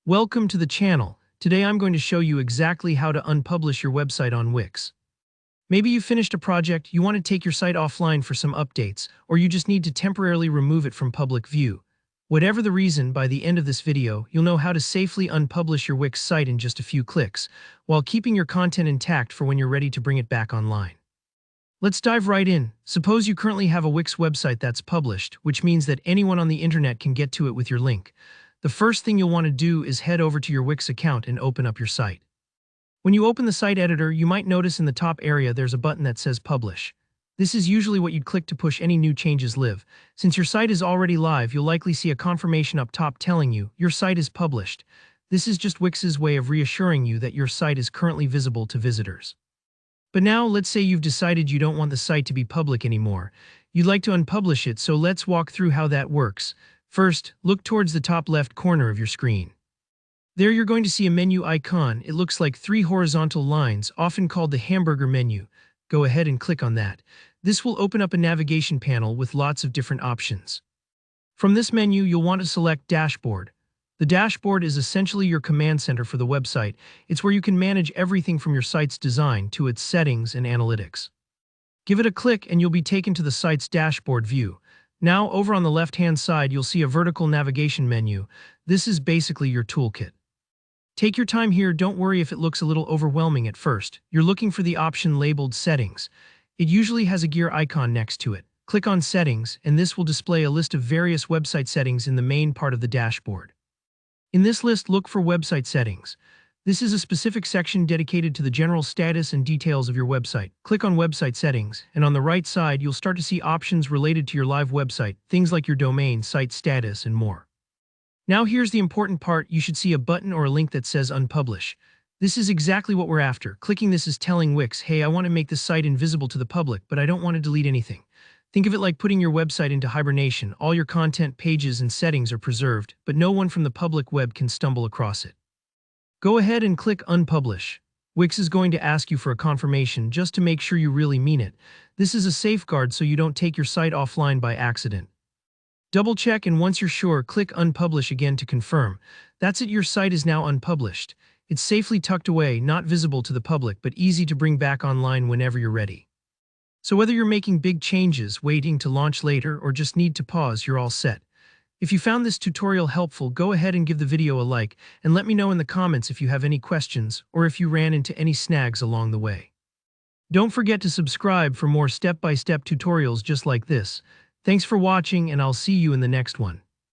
Welcome to the channel. Today I'm going to show you exactly how to unpublish your website on Wix. Maybe you finished a project, you want to take your site offline for some updates, or you just need to temporarily remove it from public view. Whatever the reason, by the end of this video, you'll know how to safely unpublish your Wix site in just a few clicks, while keeping your content intact for when you're ready to bring it back online. Let's dive right in. Suppose you currently have a Wix website that's published, which means that anyone on the internet can get to it with your link. The first thing you'll want to do is head over to your Wix account and open up your site. When you open the site editor, you might notice in the top area there's a button that says Publish. This is usually what you'd click to push any new changes live. Since your site is already live, you'll likely see a confirmation up top telling you your site is published. This is just Wix's way of reassuring you that your site is currently visible to visitors. But now, let's say you've decided you don't want the site to be public anymore. You'd like to unpublish it, so let's walk through how that works. First, look towards the top left corner of your screen. There you're going to see a menu icon. It looks like 3 horizontal lines, often called the hamburger menu. Go ahead and click on that. This will open up a navigation panel with lots of different options. From this menu, you'll want to select Dashboard. The dashboard is essentially your command center for the website. It's where you can manage everything from your site's design to its settings and analytics. Give it a click and you'll be taken to the site's dashboard view. Now, over on the left-hand side, you'll see a vertical navigation menu. This is basically your toolkit. Take your time here, don't worry if it looks a little overwhelming at first. You're looking for the option labeled Settings. It usually has a gear icon next to it. Click on Settings, and this will display a list of various website settings in the main part of the dashboard. In this list, look for Website Settings. This is a specific section dedicated to the general status and details of your website. Click on Website Settings, and on the right side, you'll start to see options related to your live website, things like your domain, site status, and more. Now here's the important part. You should see a button or a link that says Unpublish. This is exactly what we're after. Clicking this is telling Wix, hey, I want to make this site invisible to the public, but I don't want to delete anything. Think of it like putting your website into hibernation. All your content, pages, and settings are preserved, but no one from the public web can stumble across it. Go ahead and click Unpublish. Wix is going to ask you for a confirmation just to make sure you really mean it. This is a safeguard so you don't take your site offline by accident. Double check, and once you're sure, click Unpublish again to confirm. That's it, your site is now unpublished. It's safely tucked away, not visible to the public, but easy to bring back online whenever you're ready. So whether you're making big changes, waiting to launch later, or just need to pause, you're all set. If you found this tutorial helpful, go ahead and give the video a like, and let me know in the comments if you have any questions, or if you ran into any snags along the way. Don't forget to subscribe for more step-by-step tutorials just like this. Thanks for watching, and I'll see you in the next one.